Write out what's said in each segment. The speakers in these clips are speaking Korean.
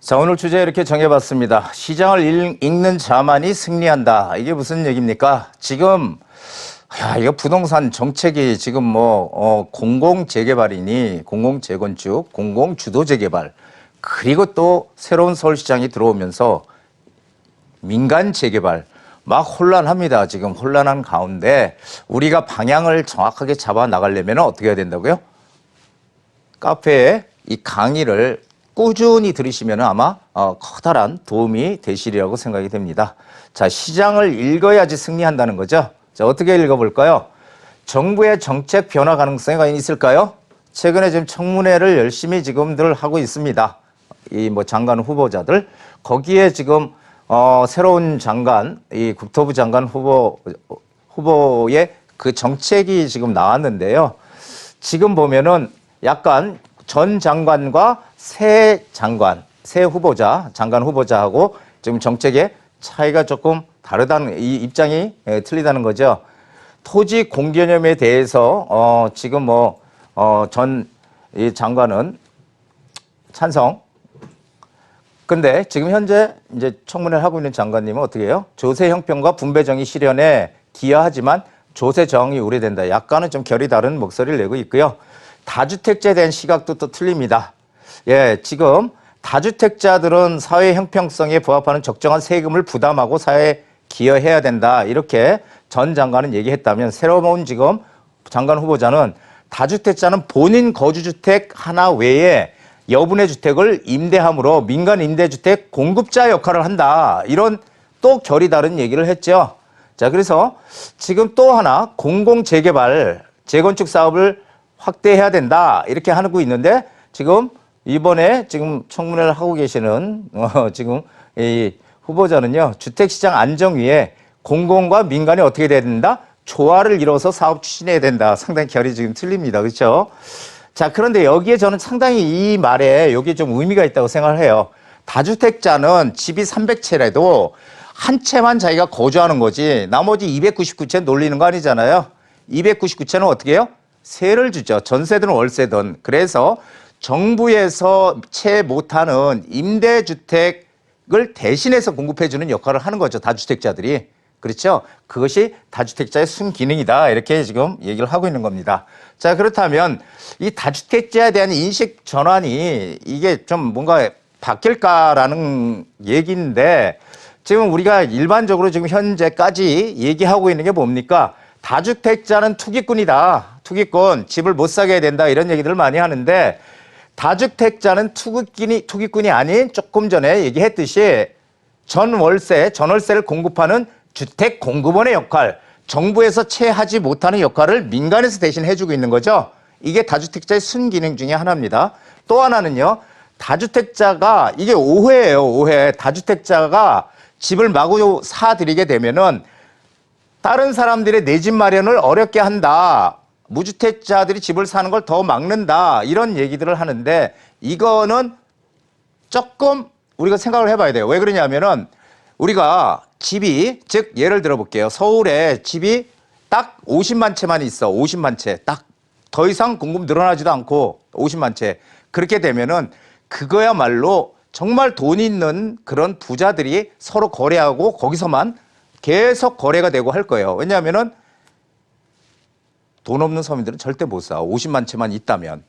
자, 오늘 주제 이렇게 정해봤습니다. 시장을 읽는 자만이 승리한다. 이게 무슨 얘기입니까? 지금, 이거 부동산 정책이 지금 공공재개발이니, 공공재건축, 공공주도재개발, 그리고 또 새로운 서울시장이 들어오면서 민간재개발, 막 혼란합니다. 지금 혼란한 가운데 우리가 방향을 정확하게 잡아 나가려면 어떻게 해야 된다고요? 카페에 이 강의를 꾸준히 들으시면 아마 커다란 도움이 되시리라고 생각이 됩니다. 자, 시장을 읽어야지 승리한다는 거죠. 자, 어떻게 읽어볼까요? 정부의 정책 변화 가능성이 있을까요? 최근에 지금 청문회를 열심히 지금들 하고 있습니다. 이 장관 후보자들. 거기에 지금 새로운 장관, 이 국토부 장관 후보의 그 정책이 지금 나왔는데요. 지금 보면은 약간 전 장관과 새 장관, 새 후보자, 장관 후보자하고 지금 정책의 차이가 조금 다르다는, 이 입장이 틀리다는 거죠. 토지 공개념에 대해서 지금 전 이 장관은 찬성. 근데 지금 현재 이제 청문회를 하고 있는 장관님은 어떻게 해요? 조세 형평과 분배 정의 실현에 기여하지만 조세 저항이 우려된다. 약간은 좀 결이 다른 목소리를 내고 있고요. 다주택자에 대한 시각도 또 틀립니다. 예, 지금 다주택자들은 사회 형평성에 부합하는 적정한 세금을 부담하고 사회에 기여해야 된다. 이렇게 전 장관은 얘기했다면 새로운 지금 장관 후보자는 다주택자는 본인 거주주택 하나 외에 여분의 주택을 임대함으로 민간 임대주택 공급자 역할을 한다. 이런 또 결이 다른 얘기를 했죠. 자, 그래서 지금 또 하나 공공재개발, 재건축 사업을 확대해야 된다. 이렇게 하고 있는데 지금 이번에 지금 청문회를 하고 계시는 지금 이 후보자는요. 주택시장 안정위에 공공과 민간이 어떻게 돼야 된다? 조화를 이뤄서 사업 추진해야 된다. 상당히 결이 지금 틀립니다. 그렇죠? 자, 그런데 여기에 저는 상당히 이 말에 여기에 좀 의미가 있다고 생각을 해요. 다주택자는 집이 300채라도 한 채만 자기가 거주하는 거지 나머지 299채 놀리는 거 아니잖아요. 299채는 어떻게 해요? 세를 주죠. 전세든 월세든. 그래서 정부에서 채 못하는 임대주택을 대신해서 공급해주는 역할을 하는 거죠. 다주택자들이. 그렇죠? 그것이 다주택자의 순기능이다. 이렇게 지금 얘기를 하고 있는 겁니다. 자, 그렇다면 이 다주택자에 대한 인식 전환이 이게 좀 뭔가 바뀔까라는 얘기인데 지금 우리가 일반적으로 지금 현재까지 얘기하고 있는 게 뭡니까? 다주택자는 투기꾼이다. 투기꾼, 집을 못 사게 해야 된다. 이런 얘기들을 많이 하는데 다주택자는 투기꾼이 아닌 조금 전에 얘기했듯이 전월세를 공급하는 주택 공급원의 역할, 정부에서 채하지 못하는 역할을 민간에서 대신 해주고 있는 거죠. 이게 다주택자의 순기능 중에 하나입니다. 또 하나는요. 다주택자가 이게 오해예요. 오해. 다주택자가 집을 마구 사들이게 되면은 다른 사람들의 내 집 마련을 어렵게 한다. 무주택자들이 집을 사는 걸 더 막는다. 이런 얘기들을 하는데 이거는 조금 우리가 생각을 해봐야 돼요. 왜 그러냐면은 우리가 집이 즉 예를 들어 볼게요. 서울에 집이 딱 50만 채만 있어. 50만 채. 딱 더 이상 공급 늘어나지도 않고 50만 채. 그렇게 되면은 그거야말로 정말 돈 있는 그런 부자들이 서로 거래하고 거기서만 계속 거래가 되고 할 거예요. 왜냐하면은 돈 없는 서민들은 절대 못 사. 50만 채만 있다면.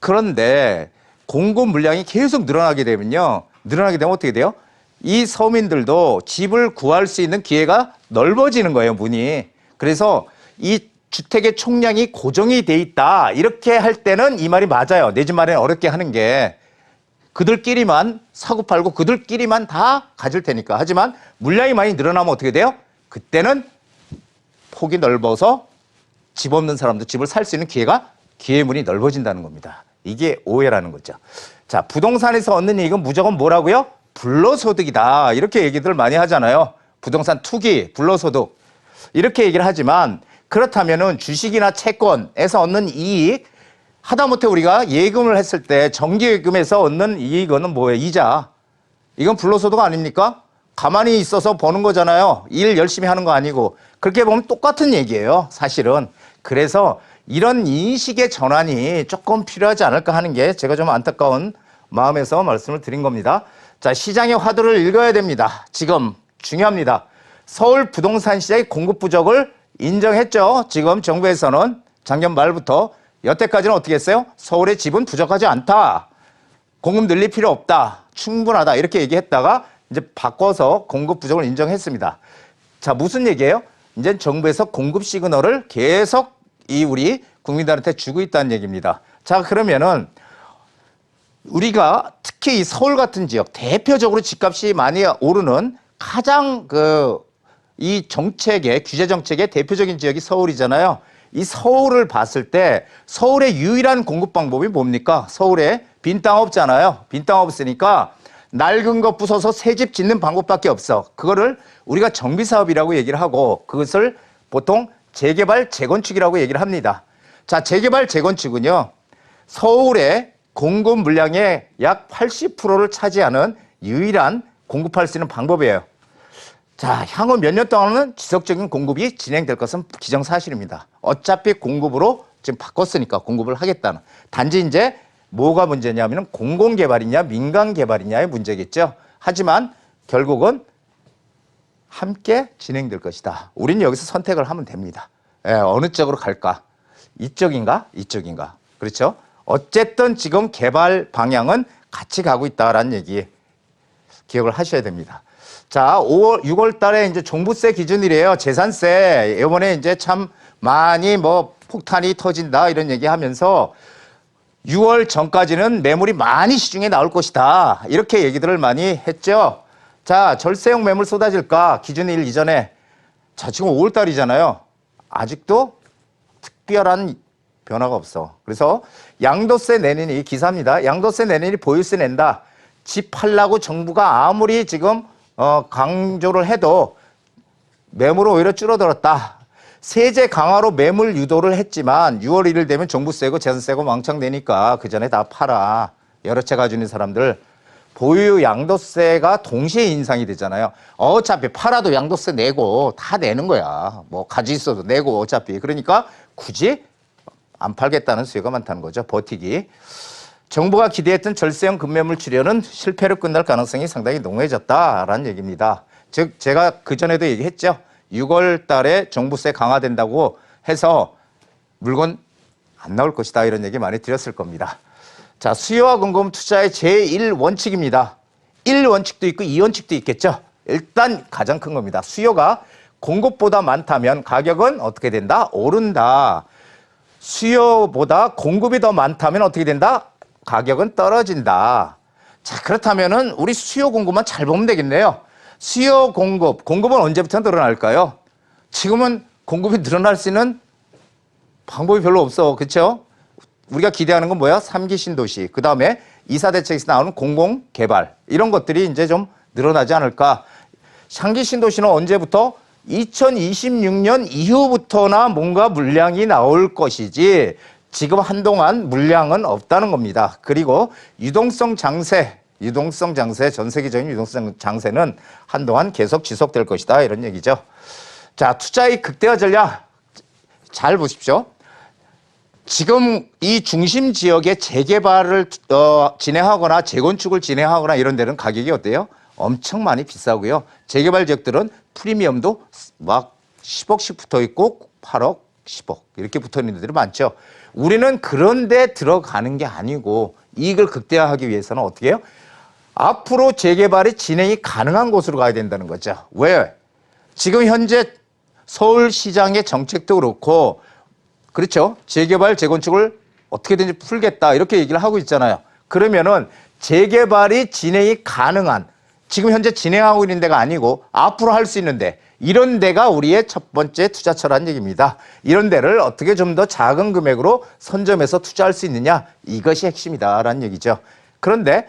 그런데 공급 물량이 계속 늘어나게 되면요. 늘어나게 되면 어떻게 돼요? 이 서민들도 집을 구할 수 있는 기회가 넓어지는 거예요, 문이. 그래서 이 주택의 총량이 고정이 돼 있다. 이렇게 할 때는 이 말이 맞아요. 내 집 마련 어렵게 하는 게. 그들끼리만 사고팔고 그들끼리만 다 가질 테니까. 하지만 물량이 많이 늘어나면 어떻게 돼요? 그때는 폭이 넓어서 집 없는 사람도 집을 살 수 있는 기회의 문이 넓어진다는 겁니다. 이게 오해라는 거죠. 자, 부동산에서 얻는 이익은 무조건 뭐라고요? 불로소득이다. 이렇게 얘기들 많이 하잖아요. 부동산 투기, 불로소득. 이렇게 얘기를 하지만 그렇다면은 주식이나 채권에서 얻는 이익, 하다못해 우리가 예금을 했을 때 정기예금에서 얻는 이익은 뭐예요? 이자. 이건 불로소득 아닙니까? 가만히 있어서 버는 거잖아요. 일 열심히 하는 거 아니고. 그렇게 보면 똑같은 얘기예요. 사실은. 그래서 이런 인식의 전환이 조금 필요하지 않을까 하는 게 제가 좀 안타까운 마음에서 말씀을 드린 겁니다. 자, 시장의 화두를 읽어야 됩니다. 지금 중요합니다. 서울 부동산 시장의 공급 부족을 인정했죠. 지금 정부에서는 작년 말부터 여태까지는 어떻게 했어요? 서울의 집은 부족하지 않다. 공급 늘릴 필요 없다. 충분하다. 이렇게 얘기했다가 이제 바꿔서 공급 부족을 인정했습니다. 자, 무슨 얘기예요? 이제 정부에서 공급 시그널을 계속 우리 국민들한테 주고 있다는 얘기입니다. 자, 그러면은 우리가 특히 이 서울 같은 지역, 대표적으로 집값이 많이 오르는 가장 이 정책의, 규제 정책의 대표적인 지역이 서울이잖아요. 이 서울을 봤을 때 서울의 유일한 공급 방법이 뭡니까? 서울에 빈 땅 없잖아요. 빈 땅 없으니까 낡은 거 부숴서 새 집 짓는 방법밖에 없어. 그거를 우리가 정비사업이라고 얘기를 하고 그것을 보통 재개발, 재건축이라고 얘기를 합니다. 자, 재개발, 재건축은요. 서울의 공급 물량의 약 80%를 차지하는 유일한 공급할 수 있는 방법이에요. 자, 향후 몇 년 동안은 지속적인 공급이 진행될 것은 기정사실입니다. 어차피 공급으로 지금 바꿨으니까 공급을 하겠다는. 단지 이제 뭐가 문제냐면 공공개발이냐 민간개발이냐의 문제겠죠. 하지만 결국은 함께 진행될 것이다. 우리는 여기서 선택을 하면 됩니다. 어느 쪽으로 갈까? 이쪽인가? 이쪽인가? 그렇죠? 어쨌든 지금 개발 방향은 같이 가고 있다라는 얘기 기억을 하셔야 됩니다. 자, 6월 달에 이제 종부세 기준이래요. 재산세. 이번에 이제 참 많이 폭탄이 터진다 이런 얘기 하면서 6월 전까지는 매물이 많이 시중에 나올 것이다. 이렇게 얘기들을 많이 했죠. 자, 절세형 매물 쏟아질까? 기준일 이전에. 자, 지금 5월 달이잖아요. 아직도 특별한 변화가 없어. 그래서 양도세 내년이 기사입니다. 양도세 내년이 보유세 낸다. 집 팔라고 정부가 아무리 지금 강조를 해도 매물은 오히려 줄어들었다. 세제 강화로 매물 유도를 했지만 6월 1일 되면 종부세고 재산세고 왕창 내니까 그 전에 다 팔아. 여러 채 가지고 있는 사람들. 보유 양도세가 동시에 인상이 되잖아요. 어차피 팔아도 양도세 내고 다 내는 거야. 뭐 가지고 있어도 내고 어차피. 그러니까 굳이 안 팔겠다는 수요가 많다는 거죠. 버티기. 정부가 기대했던 절세형 급매물 출현은 실패로 끝날 가능성이 상당히 농후해졌다라는 얘기입니다. 즉 제가 그전에도 얘기했죠. 6월 달에 종부세 강화된다고 해서 물건 안 나올 것이다 이런 얘기 많이 드렸을 겁니다. 자, 수요와 공급 투자의 제1원칙입니다. 1원칙도 있고 2원칙도 있겠죠. 일단 가장 큰 겁니다. 수요가 공급보다 많다면 가격은 어떻게 된다? 오른다. 수요보다 공급이 더 많다면 어떻게 된다? 가격은 떨어진다. 자, 그렇다면은 우리 수요 공급만 잘 보면 되겠네요. 수요 공급은 언제부터 늘어날까요? 지금은 공급이 늘어날 수 있는 방법이 별로 없어. 그렇죠? 우리가 기대하는 건 뭐야? 3기 신도시. 그다음에 2사 대책에서 나오는 공공개발. 이런 것들이 이제 좀 늘어나지 않을까? 3기 신도시는 언제부터? 2026년 이후부터나 뭔가 물량이 나올 것이지 지금 한동안 물량은 없다는 겁니다. 그리고 유동성 장세, 전 세계적인 유동성 장세는 한동안 계속 지속될 것이다. 이런 얘기죠. 자, 투자의 극대화 전략 잘 보십시오. 지금 이 중심 지역의 재개발을 진행하거나 재건축을 진행하거나 이런 데는 가격이 어때요? 엄청 많이 비싸고요. 재개발 지역들은 프리미엄도 막 10억씩 붙어 있고 8억, 10억 이렇게 붙어 있는 데들이 많죠. 우리는 그런 데 들어가는 게 아니고 이익을 극대화하기 위해서는 어떻게 해요? 앞으로 재개발이 진행이 가능한 곳으로 가야 된다는 거죠. 왜? 지금 현재 서울시장의 정책도 그렇고 그렇죠. 재개발, 재건축을 어떻게든지 풀겠다 이렇게 얘기를 하고 있잖아요. 그러면은 재개발이 진행이 가능한 지금 현재 진행하고 있는 데가 아니고 앞으로 할 수 있는데 이런 데가 우리의 첫 번째 투자처라는 얘기입니다. 이런 데를 어떻게 좀 더 작은 금액으로 선점해서 투자할 수 있느냐 이것이 핵심이다라는 얘기죠. 그런데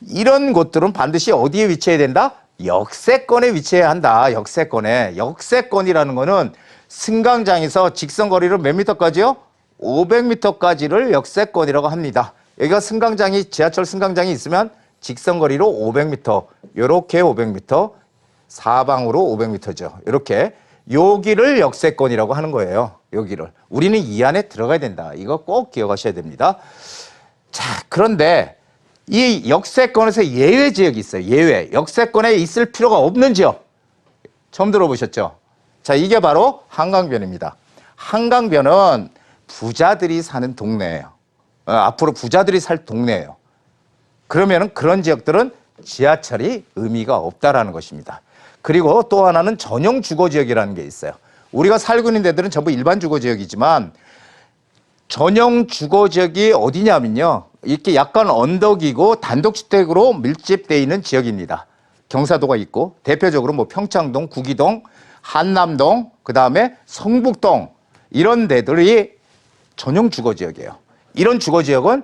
이런 곳들은 반드시 어디에 위치해야 된다? 역세권에 위치해야 한다. 역세권에. 역세권이라는 거는 승강장에서 직선거리로 몇 미터까지요? 500m까지를 역세권이라고 합니다. 여기가 승강장이 지하철 승강장이 있으면 직선거리로 500m, 요렇게 500m, 사방으로 500m죠. 이렇게 여기를 역세권이라고 하는 거예요. 여기를. 우리는 이 안에 들어가야 된다. 이거 꼭 기억하셔야 됩니다. 자, 그런데 이 역세권에서 예외 지역이 있어요. 예외. 역세권에 있을 필요가 없는 지역. 처음 들어보셨죠? 자, 이게 바로 한강변입니다. 한강변은 부자들이 사는 동네예요. 앞으로 부자들이 살 동네예요. 그러면 그런 지역들은 지하철이 의미가 없다라는 것입니다. 그리고 또 하나는 전용 주거지역이라는 게 있어요. 우리가 살고 있는 데들은 전부 일반 주거지역이지만 전용 주거지역이 어디냐면요. 이렇게 약간 언덕이고 단독주택으로 밀집되어 있는 지역입니다. 경사도가 있고 대표적으로 뭐 평창동, 구기동, 한남동, 그다음에 성북동 이런 데들이 전용 주거지역이에요. 이런 주거지역은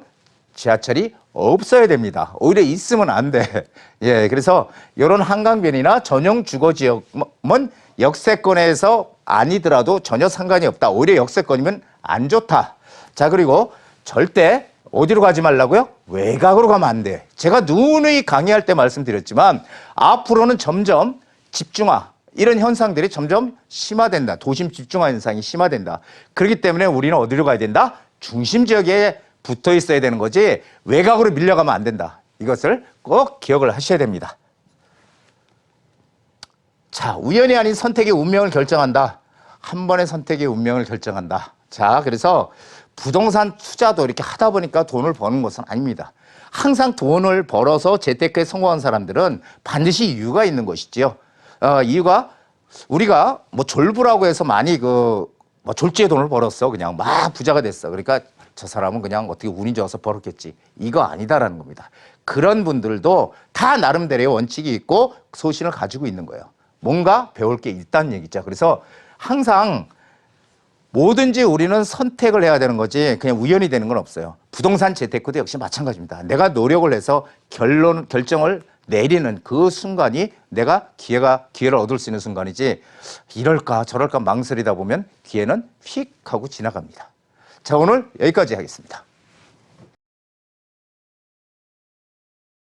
지하철이 없어야 됩니다. 오히려 있으면 안 돼. 예, 그래서 이런 한강변이나 전용 주거지역은 역세권에서 아니더라도 전혀 상관이 없다. 오히려 역세권이면 안 좋다. 자, 그리고 절대 어디로 가지 말라고요? 외곽으로 가면 안 돼. 제가 누누이 강의할 때 말씀드렸지만 앞으로는 점점 집중화 이런 현상들이 점점 심화된다. 도심 집중화 현상이 심화된다. 그렇기 때문에 우리는 어디로 가야 된다? 중심 지역에 붙어 있어야 되는 거지 외곽으로 밀려가면 안 된다. 이것을 꼭 기억을 하셔야 됩니다. 자, 우연이 아닌 선택이 운명을 결정한다. 한 번의 선택이 운명을 결정한다. 자, 그래서 부동산 투자도 이렇게 하다 보니까 돈을 버는 것은 아닙니다. 항상 돈을 벌어서 재테크에 성공한 사람들은 반드시 이유가 있는 것이지요. 이유가 우리가 뭐 졸부라고 해서 많이 뭐 졸지에 돈을 벌었어. 그냥 막 부자가 됐어. 그러니까 저 사람은 그냥 어떻게 운이 좋아서 벌었겠지. 이거 아니다라는 겁니다. 그런 분들도 다 나름대로의 원칙이 있고 소신을 가지고 있는 거예요. 뭔가 배울 게 있다는 얘기죠. 그래서 항상 뭐든지 우리는 선택을 해야 되는 거지 그냥 우연히 되는 건 없어요. 부동산 재테크도 역시 마찬가지입니다. 내가 노력을 해서 결정을 내리는 그 순간이 내가 기회를 얻을 수 있는 순간이지 이럴까 저럴까 망설이다 보면 기회는 휙 하고 지나갑니다. 자, 오늘 여기까지 하겠습니다.